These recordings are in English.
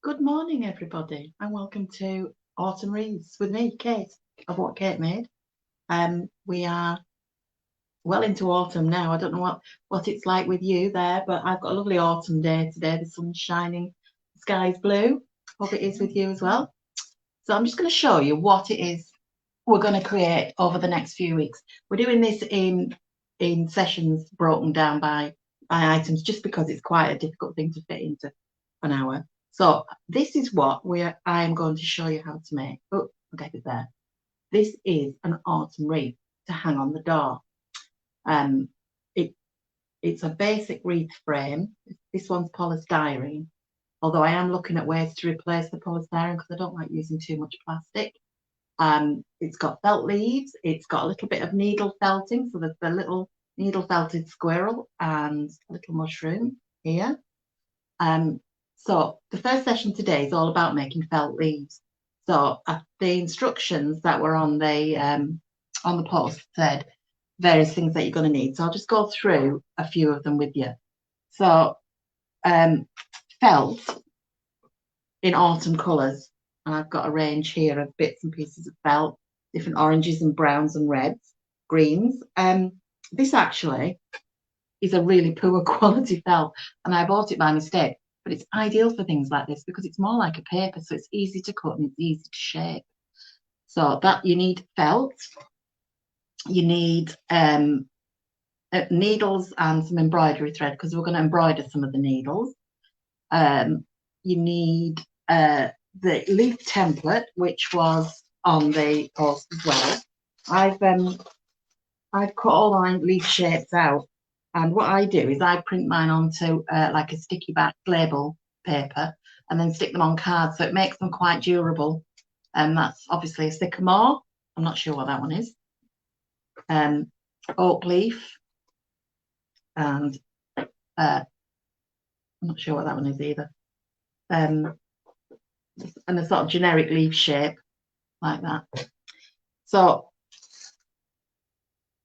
Good morning, everybody, and welcome to Autumn Wreaths with me, Kate, of What Kate Made. We are well into autumn now. I don't know what it's like with you there, but I've got a lovely autumn day today. The sun's shining, the sky's blue. Hope it is with you as well. So I'm just going to show you what it is we're going to create over the next few weeks. We're doing this in sessions broken down by items, just because it's quite a difficult thing to fit into an hour. So this is what I am going to show you how to make. Oh, I'll get it there. This is an autumn wreath to hang on the door. It's a basic wreath frame. This one's polystyrene, although I am looking at ways to replace the polystyrene because I don't like using too much plastic. It's got felt leaves. It's got a little bit of needle felting, so there's the little needle felted squirrel and a little mushroom here. So the first session today is all about making felt leaves. So the instructions that were on the post said various things that you're going to need. So I'll just go through a few of them with you. So felt in autumn colours. And I've got a range here of bits and pieces of felt, different oranges and browns and reds, greens. This actually is a really poor quality felt, and I bought it by mistake. But it's ideal for things like this because it's more like a paper, so it's easy to cut and it's easy to shape. So that you need felt, you need needles and some embroidery thread because we're going to embroider some of the needles. You need the leaf template, which was on the post as well. I've cut all my leaf shapes out. And what I do is I print mine onto like a sticky back label paper and then stick them on cards. So it makes them quite durable. And that's obviously a sycamore. I'm not sure what that one is. Oak leaf. And I'm not sure what that one is either. And a sort of generic leaf shape like that. So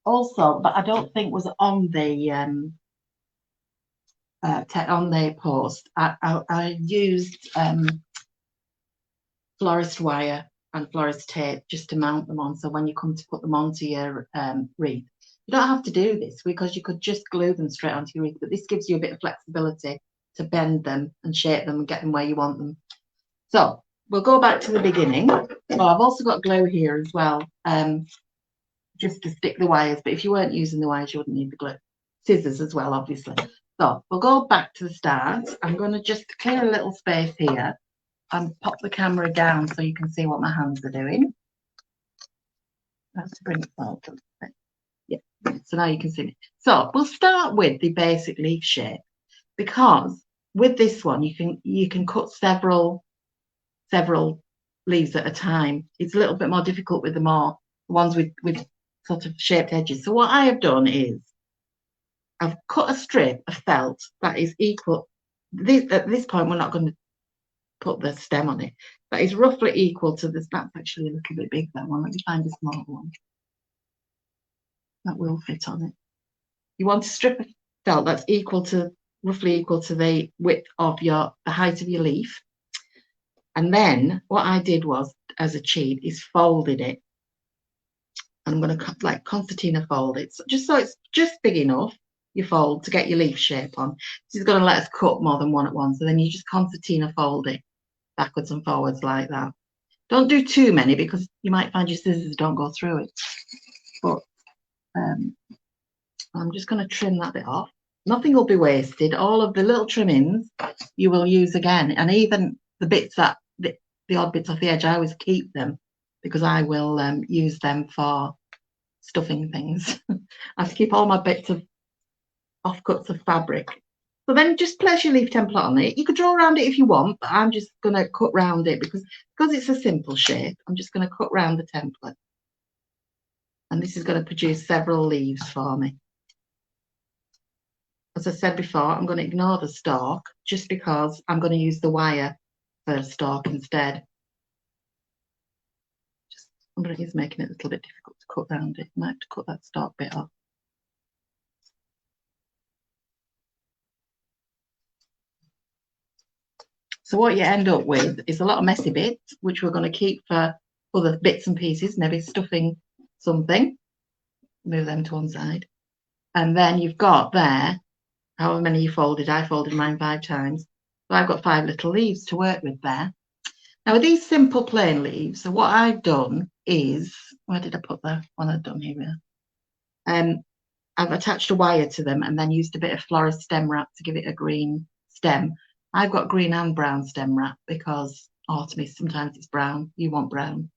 also, but I don't think was on the post. I used florist wire and florist tape just to mount them on. So when you come to put them onto your wreath, you don't have to do this because you could just glue them straight onto your wreath. But this gives you a bit of flexibility to bend them and shape them and get them where you want them. So we'll go back to the beginning. Oh, I've also got glue here as well, just to stick the wires. But if you weren't using the wires, you wouldn't need the glue. Scissors as well, obviously. So we'll go back to the start. I'm going to just clear a little space here and pop the camera down so you can see what my hands are doing. That's to bring it forward. Yeah, so now you can see it. So we'll start with the basic leaf shape because with this one you can cut several leaves at a time. It's a little bit more difficult with the ones with sort of shaped edges. So what I have done is I've cut a strip of felt that is equal. At this point, we're not going to put the stem on it. That is roughly equal to this. That's actually a little bit big, that one. Let me find a small one. That will fit on it. You want a strip of felt that's roughly equal to the width of the height of your leaf. And then what I did was, as a cheat, is folded it. I'm going to like concertina fold it, so it's just big enough you fold to get your leaf shape on. This is going to let us cut more than one at once, and then you just concertina fold it backwards and forwards like that. Don't do too many because you might find your scissors don't go through it. But I'm just going to trim that bit off. Nothing will be wasted. All of the little trimmings you will use again, and even the bits that the odd bits off the edge, I always keep them because I will use them for stuffing things. I have to keep all my bits of offcuts of fabric. So then just place your leaf template on it. You could draw around it if you want, but I'm just going to cut round it because it's a simple shape. I'm just going to cut round the template. And this is going to produce several leaves for me. As I said before, I'm going to ignore the stalk just because I'm going to use the wire for a stalk instead. But it is making it a little bit difficult to cut round it. I might have to cut that stalk bit off. So what you end up with is a lot of messy bits, which we're going to keep for other bits and pieces, maybe stuffing something. Move them to one side. And then you've got there, however many you folded. I folded mine 5 times. So I've got 5 little leaves to work with there. Now with these simple plain leaves, so what I've done is, where did I put the one I've done here? I've attached a wire to them and then used a bit of florist stem wrap to give it a green stem. I've got green and brown stem wrap because autumn is sometimes it's brown. You want brown.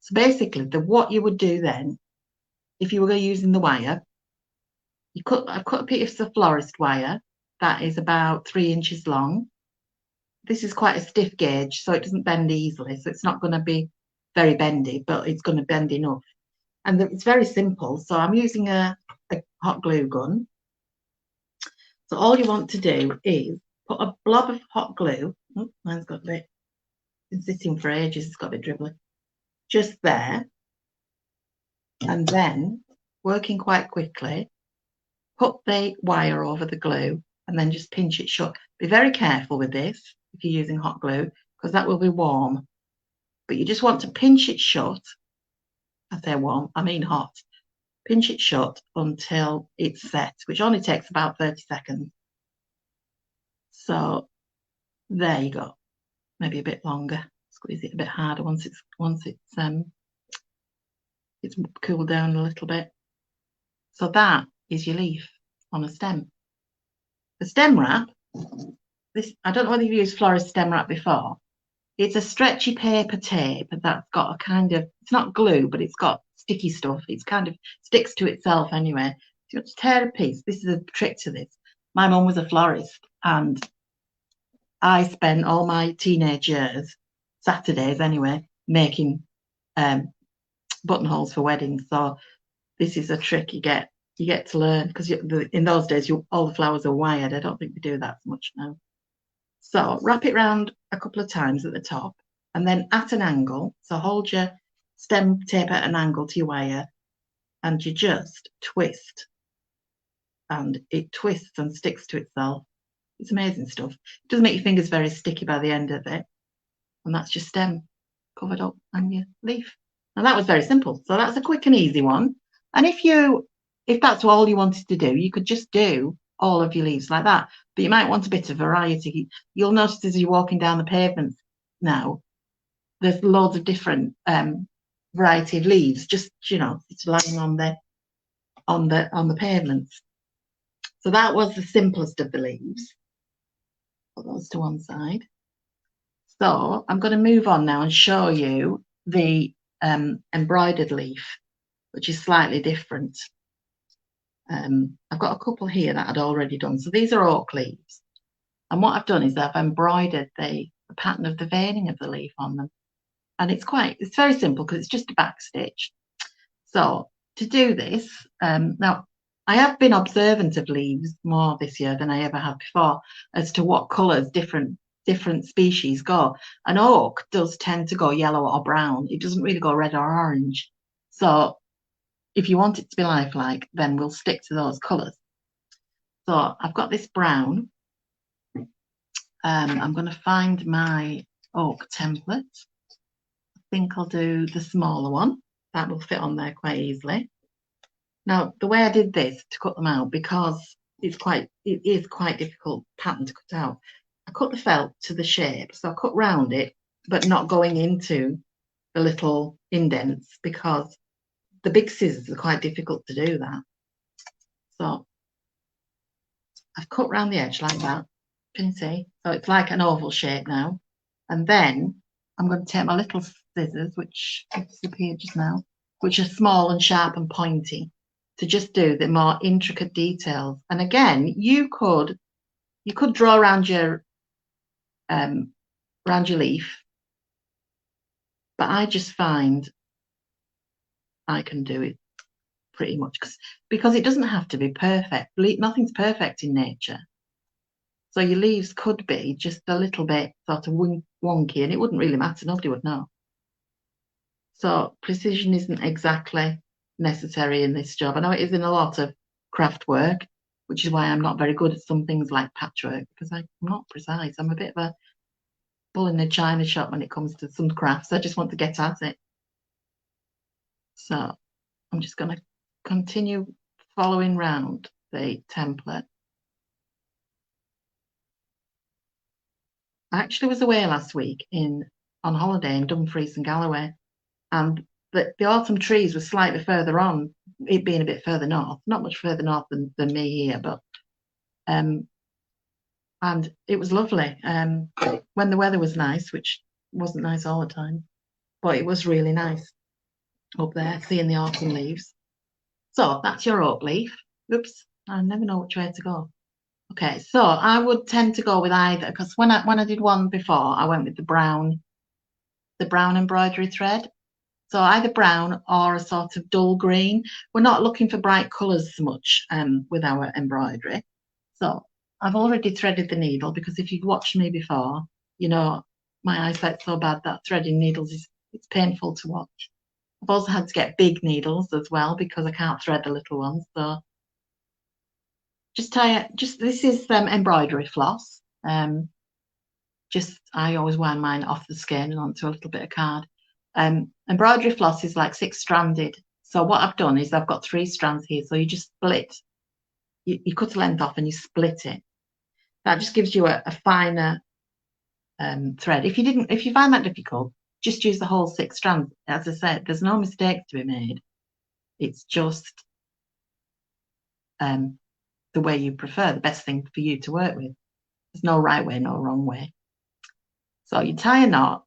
So basically, what you would do then, if you were using the wire, I've cut a piece of florist wire that is about 3 inches long. This is quite a stiff gauge, so it doesn't bend easily. So it's not going to be very bendy, but it's going to bend enough. And it's very simple. So I'm using a hot glue gun. So all you want to do is put a blob of hot glue. Oh, mine's got a bit, been sitting for ages. It's got a bit dribbly. Just there. And then, working quite quickly, put the wire over the glue and then just pinch it shut. Be very careful with this if you're using hot glue, because that will be warm. But you just want to pinch it shut. I say warm, I mean hot. Pinch it shut until it's set, which only takes about 30 seconds. So there you go. Maybe a bit longer. Squeeze it a bit harder once it's cooled down a little bit. So that is your leaf on a stem. The stem wrap, this, I don't know whether you've used florist stem wrap before. It's a stretchy paper tape that's got a kind of, it's not glue, but it's got sticky stuff. It's kind of sticks to itself anyway. So you have to tear a piece. This is a trick to this. My mum was a florist and I spent all my teenage years, Saturdays anyway, making buttonholes for weddings. So this is a trick you get to learn, because in those days all the flowers are wired. I don't think we do that much now. So wrap it round a couple of times at the top and then at an angle. So hold your stem tape at an angle to your wire and you just twist, and it twists and sticks to itself. It's amazing stuff. It does make your fingers very sticky by the end of it. And that's your stem covered up and your leaf. And that was very simple. So that's a quick and easy one. And if that's all you wanted to do, you could just do all of your leaves like that. But you might want a bit of variety. You'll notice as you're walking down the pavements now, there's loads of different variety of leaves, just it's lying on the pavements. So that was the simplest of the leaves. Put those to one side. So I'm going to move on now and show you the embroidered leaf, which is slightly different. I've got a couple here that I'd already done. So these are oak leaves. And what I've done is I've embroidered the pattern of the veining of the leaf on them. And it's very simple because it's just a back stitch. So to do this, now I have been observant of leaves more this year than I ever have before as to what colours different species go. And oak does tend to go yellow or brown. It doesn't really go red or orange. So if you want it to be lifelike, then we'll stick to those colours. So I've got this brown. I'm going to find my oak template. I think I'll do the smaller one. That will fit on there quite easily. Now, the way I did this to cut them out, because it is quite difficult pattern to cut out, I cut the felt to the shape. So I cut round it, but not going into the little indents, because the big scissors are quite difficult to do that. So I've cut round the edge like that. Can you see? So it's like an oval shape now. And then I'm going to take my little scissors, which disappeared just now, which are small and sharp and pointy, to just do the more intricate details. And again, you could draw around your leaf, but I just find I can do it pretty much because it doesn't have to be perfect. Nothing's perfect in nature. So your leaves could be just a little bit sort of wonky and it wouldn't really matter. Nobody would know. So precision isn't exactly necessary in this job. I know it is in a lot of craft work, which is why I'm not very good at some things like patchwork, because I'm not precise. I'm a bit of a bull in a china shop when it comes to some crafts. I just want to get at it. So I'm just going to continue following round the template. I actually was away last week on holiday in Dumfries and Galloway, and the autumn trees were slightly further on, it being a bit further north, not much further north than me here, but and it was lovely when the weather was nice, which wasn't nice all the time, but it was really nice up there seeing the autumn leaves. So that's your oak leaf. Oops, I never know which way to go. Okay, so I would tend to go with either, because when I did one before, I went with the brown embroidery thread. So either brown or a sort of dull green. We're not looking for bright colours so much with our embroidery. So I've already threaded the needle, because if you've watched me before, you know my eyesight's so bad that threading needles it's painful to watch. I've also had to get big needles as well because I can't thread the little ones. So just this is embroidery floss. I always wind mine off the skein and onto a little bit of card. Embroidery floss is like 6-stranded. So what I've done is I've got 3 strands here. So you just split, you cut a length off and you split it. That just gives you a finer thread. If you find that difficult, just use the whole 6 strands. As I said, there's no mistakes to be made. It's just the way you prefer, the best thing for you to work with. There's no right way, no wrong way. So you tie a knot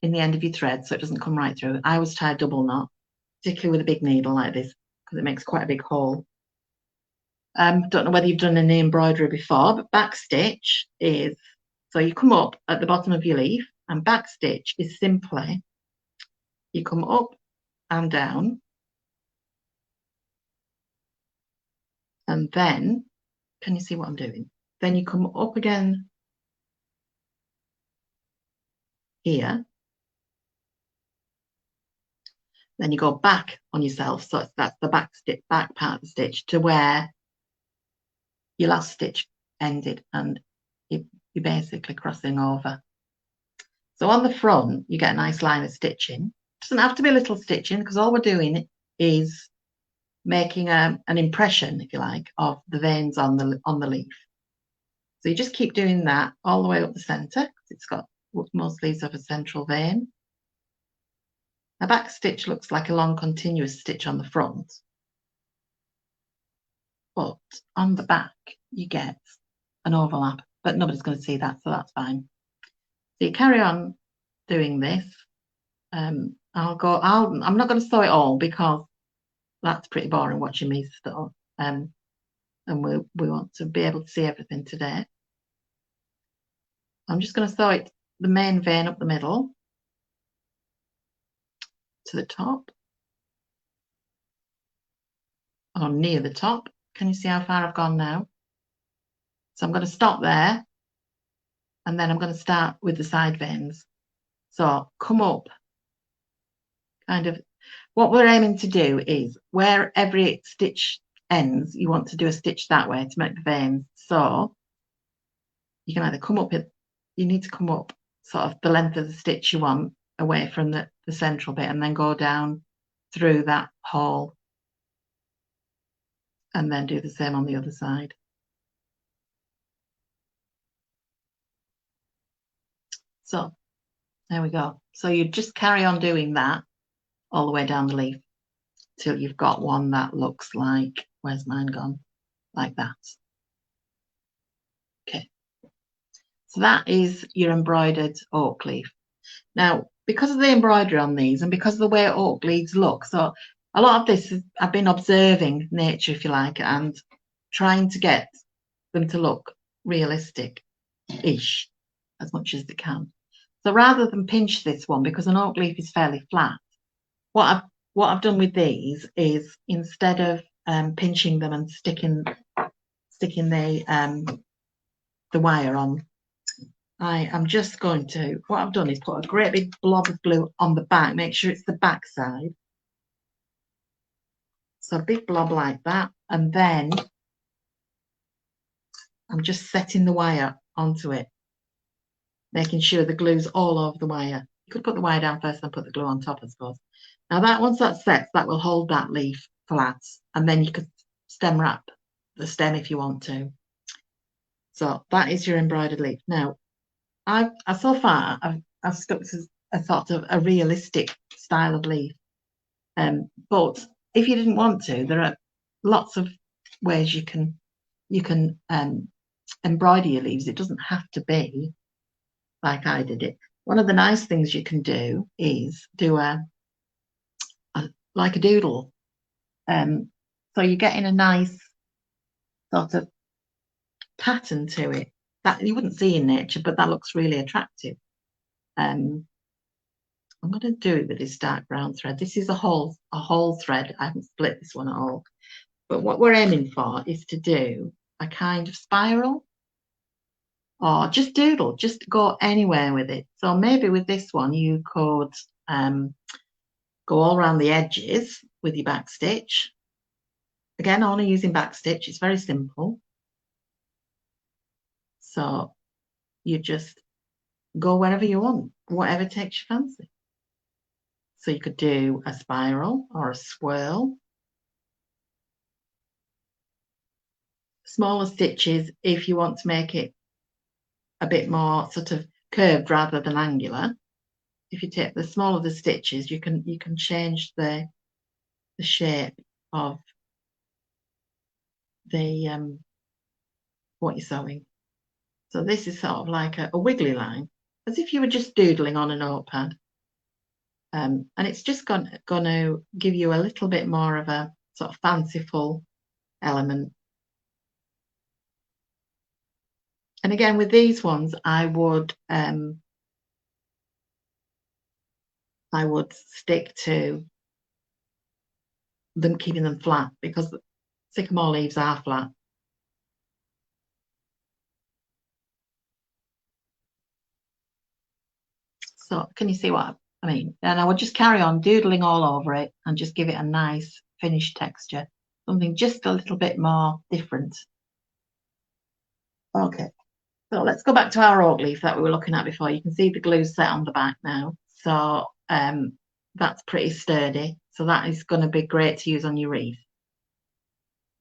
in the end of your thread so it doesn't come right through. I always tie a double knot, particularly with a big needle like this, because it makes quite a big hole. Don't know whether you've done any embroidery before, but backstitch is, so you come up at the bottom of your leaf, and backstitch is simply, you come up and down, and then, can you see what I'm doing? Then you come up again here, then you go back on yourself, so that's the back part of the stitch to where your last stitch ended, and you're basically crossing over. So on the front, you get a nice line of stitching. It doesn't have to be a little stitching, because all we're doing is making an impression, if you like, of the veins on the leaf. So you just keep doing that all the way up the centre, because it's got, most leaves have a central vein. A back stitch looks like a long continuous stitch on the front, but on the back you get an overlap, but nobody's going to see that, so that's fine. So you carry on doing this. I'm not going to sew it all, because that's pretty boring watching me sew, and we want to be able to see everything today. I'm just going to sew the main vein up the middle to the top, or near the top. Can you see how far I've gone now? So I'm going to stop there, and then I'm going to start with the side veins. So come up, kind of, what we're aiming to do is where every stitch ends, you want to do a stitch that way to make the veins. So you can either come up, you need to come up sort of the length of the stitch you want away from the central bit, and then go down through that hole, and then do the same on the other side. So there we go. So you just carry on doing that all the way down the leaf till you've got one that looks like, where's mine gone? Like that. Okay. So that is your embroidered oak leaf. Now, because of the embroidery on these, and because of the way oak leaves look, so a lot of this I've been observing nature, if you like, and trying to get them to look realistic-ish as much as they can. So rather than pinch this one, because an oak leaf is fairly flat, what I've done with these is, instead of pinching them and sticking the wire on, I am just going to, what I've done is put a great big blob of glue on the back, make sure it's the back side. So a big blob like that, and then I'm just setting the wire onto it, making sure the glue's all over the wire. You could put the wire down first and put the glue on top, I suppose. Now that once that's set, that will hold that leaf flat, and then you could stem wrap the stem if you want to. So that is your embroidered leaf. Now, I've so far I've stuck to a sort of a realistic style of leaf. But if you didn't want to, there are lots of ways you can embroider your leaves. It doesn't have to be like I did it. One of the nice things you can do is do like a doodle. So you're getting a nice sort of pattern to it that you wouldn't see in nature, but that looks really attractive. I'm going to do it with this dark brown thread. This is a whole thread. I haven't split this one at all. But what we're aiming for is to do a kind of spiral, or just doodle, just go anywhere with it. So maybe with this one, you could go all around the edges with your back stitch. Again, only using back stitch. It's very simple. So you just go wherever you want, whatever takes your fancy. So you could do a spiral or a swirl. Smaller stitches if you want to make it a bit more sort of curved rather than angular. If you take the smaller the stitches, you can change the shape of the what you're sewing. So this is sort of like a wiggly line, as if you were just doodling on a notepad. And it's just going to give you a little bit more of a sort of fanciful element. And again, with these ones, I would stick to them, keeping them flat, because sycamore leaves are flat. So can you see what I mean? And I would just carry on doodling all over it and just give it a nice finished texture, something just a little bit more different. Okay, so let's go back to our oak leaf that we were looking at before. You can see the glue set on the back now. So that's pretty sturdy. So that is going to be great to use on your wreath.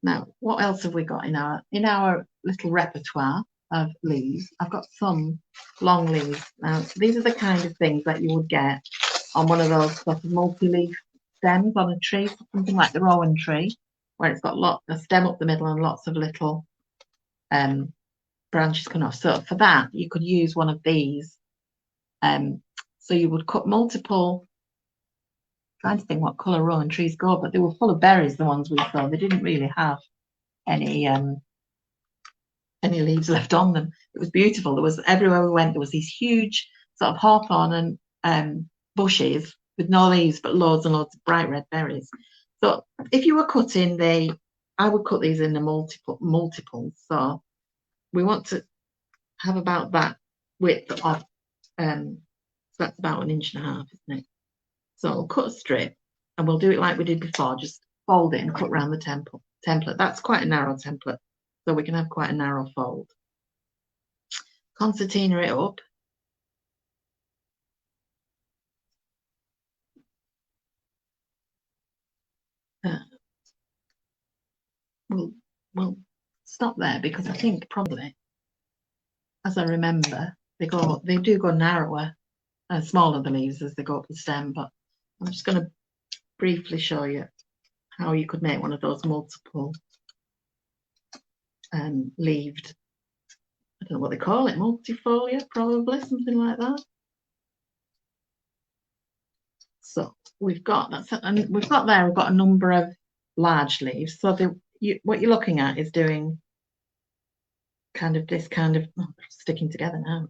Now, what else have we got in our little repertoire of leaves? I've got some long leaves. Now, these are the kind of things that you would get on one of those sort of multi-leaf stems on a tree, something like the rowan tree, where it's got a stem up the middle and lots of little branches coming off. So for that, you could use one of these. So you would cut multiple. Trying to think what colour rowan trees go, but they were full of berries, the ones we saw. They didn't really have any leaves left on them. It was beautiful. There was, everywhere we went, there was these huge sort of hawthorn and bushes with no leaves, but loads and loads of bright red berries. So if you were cutting I would cut these in the multiples. So we want to have about that width of, so that's about 1.5 inches, isn't it? So we'll cut a strip, and we'll do it like we did before, just fold it and cut around the template. That's quite a narrow template, so we can have quite a narrow fold. Concertina it up. We'll stop there, because I think probably, as I remember, they do go narrower and smaller the leaves as they go up the stem, but I'm just going to briefly show you how you could make one of those multiple leaved, I don't know what they call it, multifolia, probably, something like that. So we've got we've got a number of large leaves. So what you're looking at is doing this kind of sticking together now,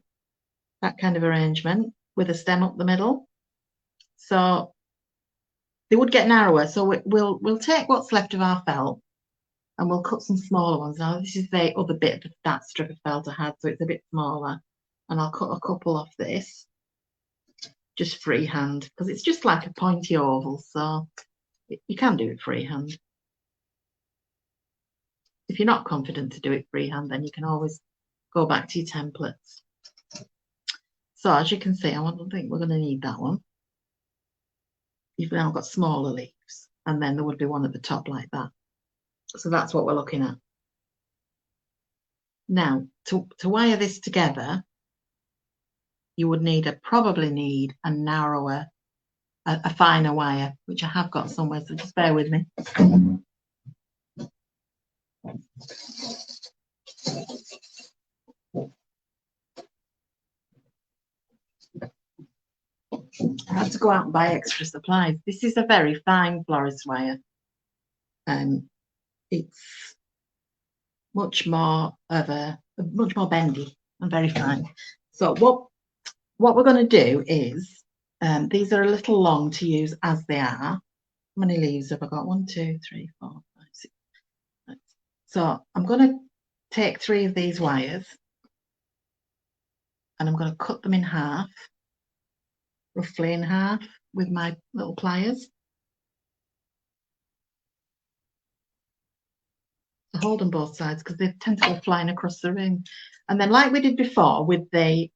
that kind of arrangement with a stem up the middle. So they would get narrower. So we'll take what's left of our felt, and we'll cut some smaller ones. Now this is the other bit of that strip of felt I had, so it's a bit smaller, and I'll cut a couple off this, just freehand, because it's just like a pointy oval, so you can do it freehand. If you're not confident to do it freehand, then you can always go back to your templates. So as you can see, I don't think we're going to need that one. You've now got smaller leaves, and then there would be one at the top like that. So that's what we're looking at. Now, to wire this together, you would probably need a narrower, a finer wire, which I have got somewhere, so just bear with me. I had to go out and buy extra supplies. This is a very fine florist wire. It's much more bendy and very fine. So what we're going to do is, these are a little long to use as they are. How many leaves have I got? 1, 2, 3, 4, 5, 6. So I'm going to take 3 of these wires and I'm going to cut them in half, roughly in half, with my little pliers. I hold them both sides because they tend to go flying across the room. And then, like we did before with the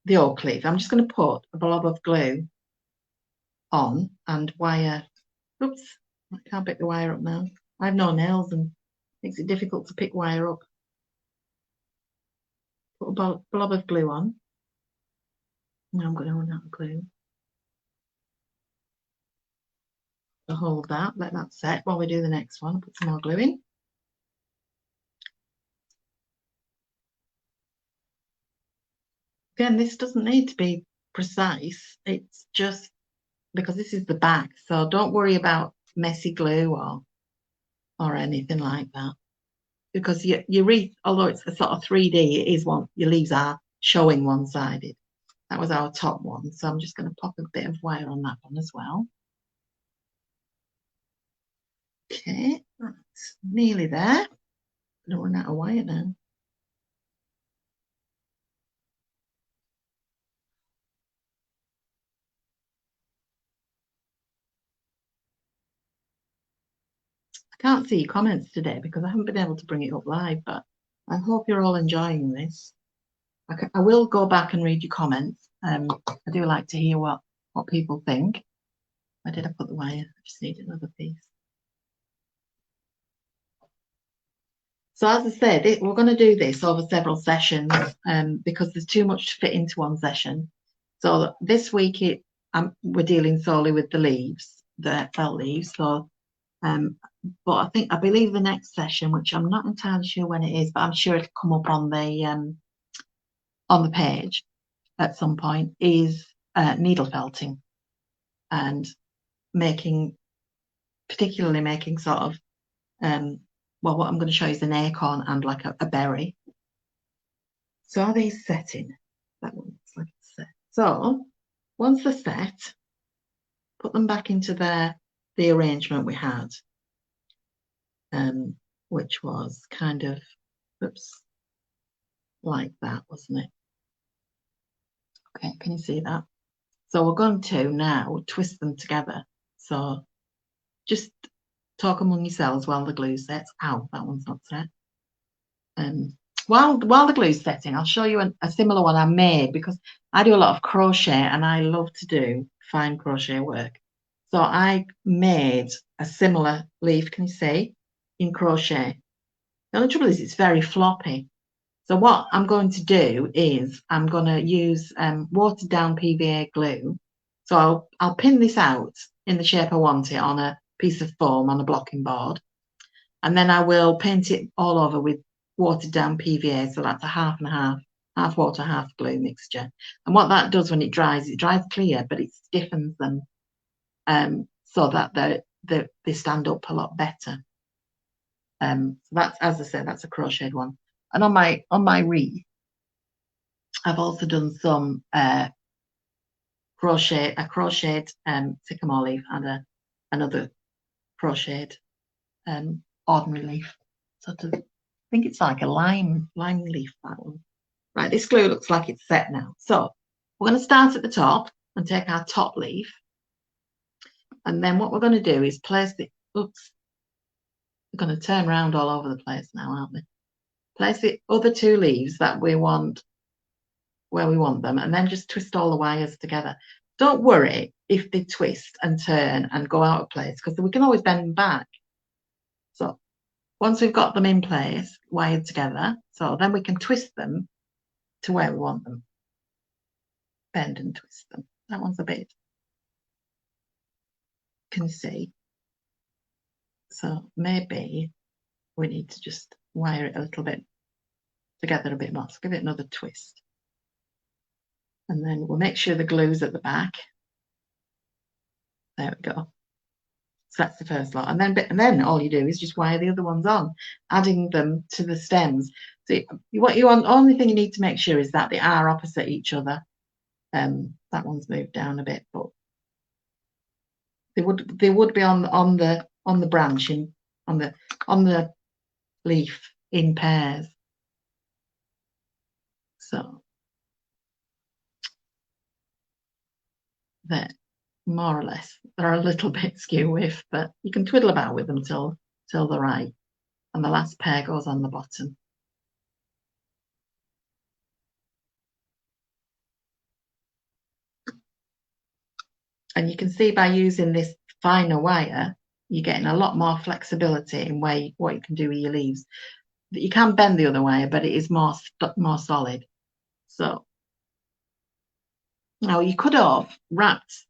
oak leaf, I'm just going to put a blob of glue on and wire. Oops, I can't pick the wire up now. I have no nails and it makes it difficult to pick wire up. Put a blob of glue on. Now I'm going to run out of glue. I'll hold that, let that set while we do the next one. I'll put some more glue in. Again, this doesn't need to be precise. It's just because this is the back, so don't worry about messy glue or anything like that. Because your wreath, although it's a sort of 3D, it is your leaves are showing one-sided. That was our top one, so I'm just going to pop a bit of wire on that one as well. Okay, that's nearly there. I don't run out of wire now. I can't see your comments today because I haven't been able to bring it up live, but I hope you're all enjoying this. I will go back and read your comments. I do like to hear what people think. Where did I put the wire? I just need another piece. So as I said, we're going to do this over several sessions because there's too much to fit into one session. So this week we're dealing solely with the leaves, the felt leaves. So, but I believe the next session, which I'm not entirely sure when it is, but I'm sure it'll come up on the page at some point, is needle felting and particularly making sort of well, what I'm going to show you is an acorn and like a berry. So are these setting? That one looks like it's set. So once they're set, put them back into the arrangement we had, which was kind of, oops, like that, wasn't it? Okay, can you see that? So we're going to now twist them together. So just talk among yourselves while the glue sets. Ow, that one's not set. While the glue's setting, I'll show you a similar one I made because I do a lot of crochet and I love to do fine crochet work. So I made a similar leaf, can you see, in crochet. The only trouble is it's very floppy. So what I'm going to do is I'm going to use watered down PVA glue. So I'll pin this out in the shape I want it on a piece of foam on a blocking board. And then I will paint it all over with watered down PVA. So that's a half and a half water, half glue mixture. And what that does when it dries clear, but it stiffens them so that they stand up a lot better. So that's, as I said, that's a crocheted one. And on my wreath, I've also done some crocheted sycamore leaf and another crocheted ordinary leaf. Sort of, I think it's like a lime leaf, that one. Right, this glue looks like it's set now. So we're going to start at the top and take our top leaf. And then what we're going to do is place the We're going to turn around all over the place now, aren't we? Place the other 2 leaves that we want where we want them, and then just twist all the wires together. Don't worry if they twist and turn and go out of place, because we can always bend them back. So once we've got them in place, wired together, so then we can twist them to where we want them. Bend and twist them. That one's a bit, can you see? So maybe we need to just wire it a little bit together a bit more. So give it another twist. And then we'll make sure the glue's at the back. There we go. So that's the first lot. And then all you do is just wire the other ones on, adding them to the stems. So only thing you need to make sure is that they are opposite each other. That one's moved down a bit, but they would be on the branch on the leaf in pairs. So they're more or less, they're a little bit skew with, but you can twiddle about with them till they're right. And the last pair goes on the bottom. And you can see by using this finer wire, you're getting a lot more flexibility in what you can do with your leaves. You can bend the other wire, but it is more solid. So now you could have wrapped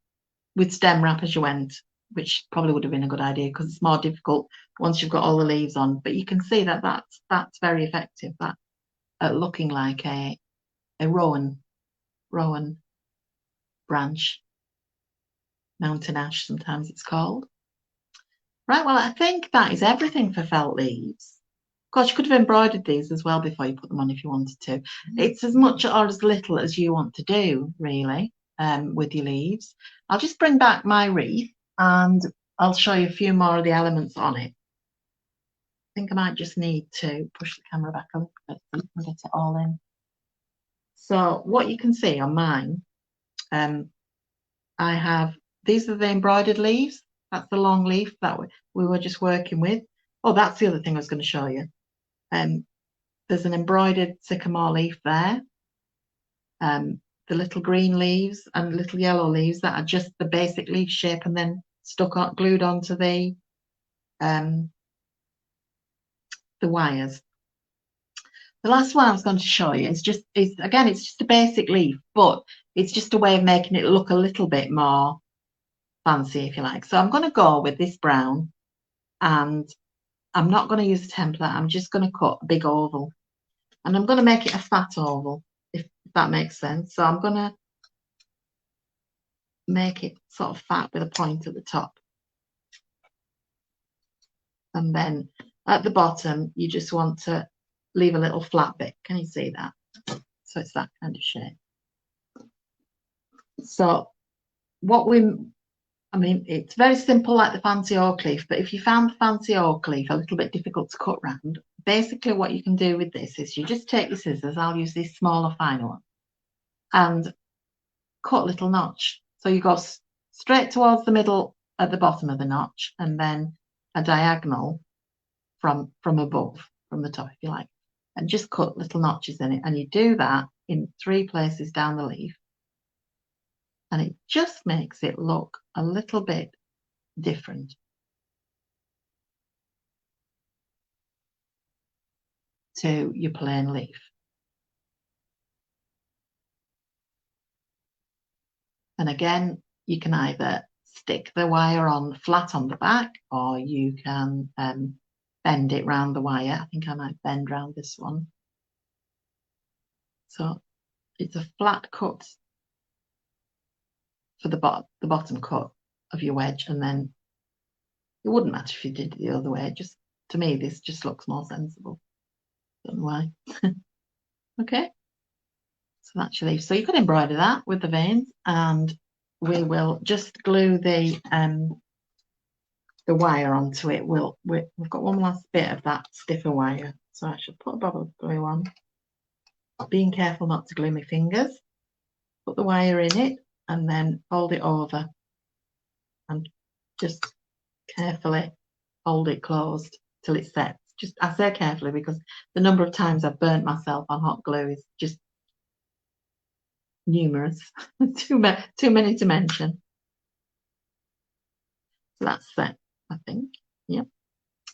with stem wrap as you went, which probably would have been a good idea because it's more difficult once you've got all the leaves on. But you can see that that's very effective. That looking like a rowan branch, mountain ash sometimes it's called. Right, well, I think that is everything for felt leaves. Of course, you could have embroidered these as well before you put them on if you wanted to. It's as much or as little as you want to do, really, with your leaves. I'll just bring back my wreath and I'll show you a few more of the elements on it. I think I might just need to push the camera back a little bit so you can get it all in. So what you can see on mine, I have, these are the embroidered leaves. That's the long leaf that we were just working with. Oh, that's the other thing I was going to show you. There's an embroidered sycamore leaf there. The little green leaves and little yellow leaves that are just the basic leaf shape and then glued onto the wires. The last one I was going to show you is again, it's just a basic leaf, but it's just a way of making it look a little bit more fancy, if you like. So I'm going to go with this brown, and I'm not going to use a template. I'm just going to cut a big oval, and I'm going to make it a fat oval, if that makes sense. So I'm going to make it sort of fat with a point at the top. And then at the bottom, you just want to leave a little flat bit. Can you see that? So it's that kind of shape. So I mean, it's very simple like the fancy oak leaf, but if you found the fancy oak leaf a little bit difficult to cut round, basically what you can do with this is you just take your scissors, I'll use this smaller, finer one, and cut a little notch. So you go straight towards the middle at the bottom of the notch, and then a diagonal from above, from the top, if you like, and just cut little notches in it. And you do that in 3 places down the leaf. And it just makes it look a little bit different. To your plain leaf. And again, you can either stick the wire on flat on the back, or you can bend it round the wire. I think I might bend round this one. So it's a flat cut for the bottom cut of your wedge, and then it wouldn't matter if you did it the other way. Just to me, this just looks more sensible. Don't know why. Okay, so that's your leaf. So you could embroider that with the veins, and we will just glue the wire onto it. We've got one last bit of that stiffer wire, so I should put a bubble glue on. Being careful not to glue my fingers. Put the wire in it and then fold it over and just carefully hold it closed till it sets. Just, I say carefully because the number of times I've burnt myself on hot glue is just numerous. too many to mention. So that's set, I think. Yep.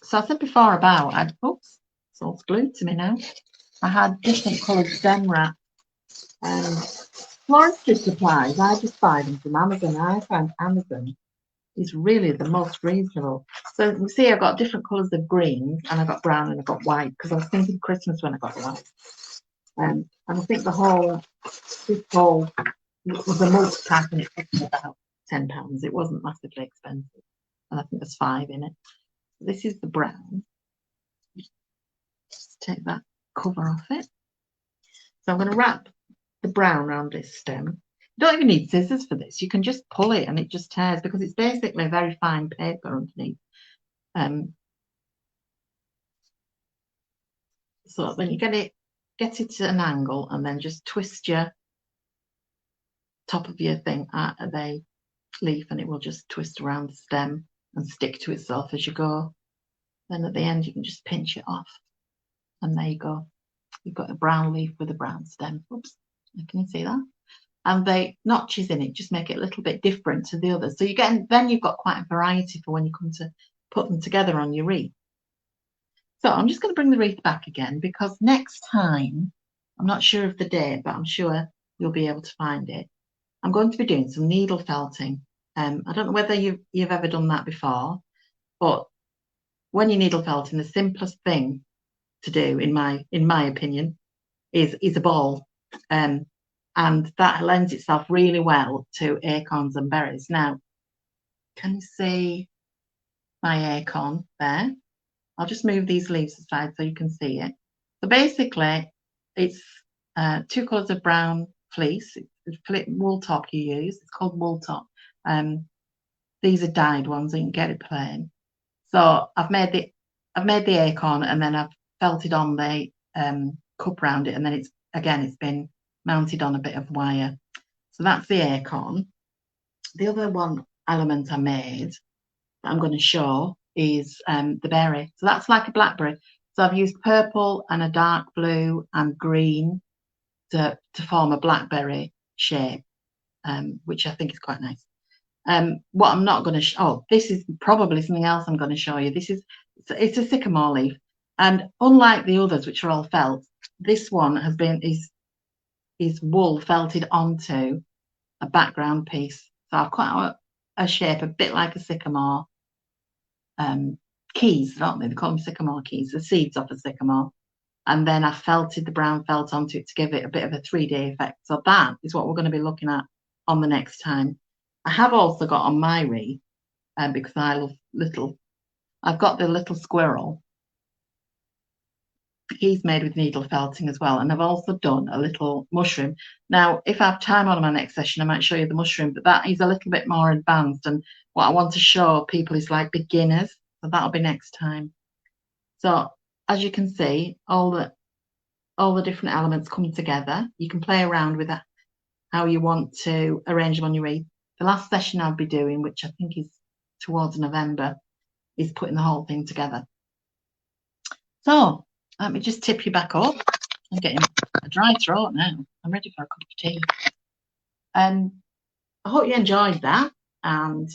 So I said before about, oops, it's all glued to me now. I had different coloured stem wrap. Floristry supplies, I just buy them from Amazon. I find Amazon is really the most reasonable. So you see, I've got different colours of greens, and I've got brown and I've got white because I was thinking Christmas when I got the white. And I think this whole was a multi-pack, and it cost me about £10. It wasn't massively expensive, and I think there's 5 in it. This is the brown. Just take that cover off it. So I'm going to wrap the brown around this stem. You don't even need scissors for this. You can just pull it and it just tears because it's basically very fine paper underneath. So then you get it at an angle and then just twist your top of your thing out of the leaf, and it will just twist around the stem and stick to itself as you go. Then at the end you can just pinch it off, and there you go. You've got a brown leaf with a brown stem. Oops, can you see that? And the notches in it just make it a little bit different to the others. So you get, then you've got quite a variety for when you come to put them together on your wreath. So I'm just going to bring the wreath back again because next time, I'm not sure of the date, but I'm sure you'll be able to find it. I'm going to be doing some needle felting. I don't know whether you've ever done that before, but when you're needle felting, the simplest thing to do, in my opinion, is a ball. And that lends itself really well to acorns and berries. Now, can you see my acorn there? I'll just move these leaves aside so you can see it. So basically, it's 2 colours of brown fleece. It's wool top you use. It's called wool top. These are dyed ones, so you can get it plain. So I've made the acorn, and then I've felted on the cup around it, and then it's been mounted on a bit of wire. So that's the acorn. The other one element I made that I'm going to show is the berry. So that's like a blackberry. So I've used purple and a dark blue and green to form a blackberry shape, which I think is quite nice. What I'm not going to this is probably something else I'm going to show you. It's a sycamore leaf, and unlike the others, which are all felt, this one is wool felted onto a background piece. So I've cut a shape a bit like a sycamore. Keys, don't they? They call them sycamore keys, the seeds off a sycamore. And then I felted the brown felt onto it to give it a bit of a 3D effect. So that is what we're going to be looking at on the next time. I have also got on my wreath, because I love I've got the little squirrel. He's made with needle felting as well. And I've also done a little mushroom. Now, if I have time on my next session, I might show you the mushroom, but that is a little bit more advanced. And what I want to show people is like beginners. So that'll be next time. So as you can see, all the different elements come together. You can play around with that, how you want to arrange them on your wreath. The last session I'll be doing, which I think is towards November, is putting the whole thing together. So let me just tip you back up. I'm getting a dry throat now. I'm ready for a cup of tea. I hope you enjoyed that. And,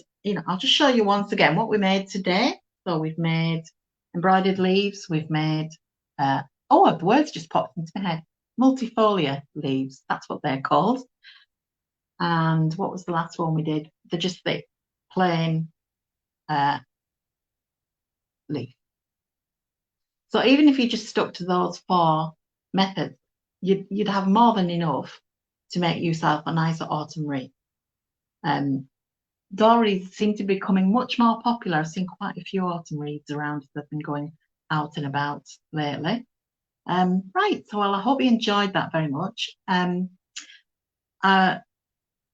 I'll just show you once again what we made today. So we've made embroidered leaves. We've made, the words just popped into my head. Multifolia leaves. That's what they're called. And what was the last one we did? They're just the plain leaf. So even if you just stuck to those 4 methods, you'd have more than enough to make yourself a nicer autumn wreath. Dories seem to be becoming much more popular. I've seen quite a few autumn wreaths around that have been going out and about lately. Right, so I hope you enjoyed that very much.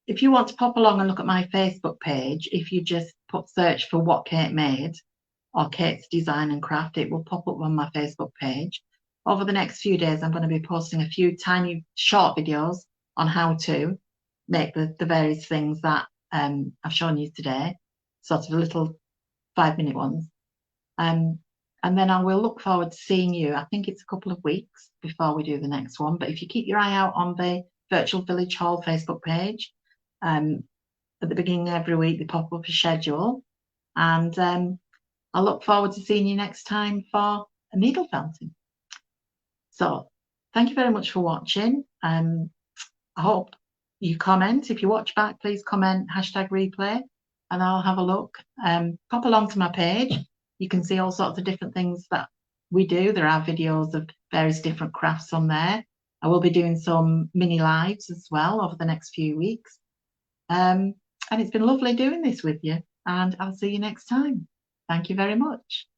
If you want to pop along and look at my Facebook page, if you just search for What Kate Made or Kate's Design and Craft, it will pop up on my Facebook page. Over the next few days, I'm going to be posting a few tiny short videos on how to make the various things that I've shown you today, sort of little 5-minute ones. And then I will look forward to seeing you. I think it's a couple of weeks before we do the next one. But if you keep your eye out on the Virtual Village Hall Facebook page, at the beginning of every week, they pop up a schedule. And I look forward to seeing you next time for a needle felting. So thank you very much for watching. I hope you comment. If you watch back, please comment #replay and I'll have a look. Pop along to my page. You can see all sorts of different things that we do. There are videos of various different crafts on there. I will be doing some mini lives as well over the next few weeks. And it's been lovely doing this with you, and I'll see you next time. Thank you very much.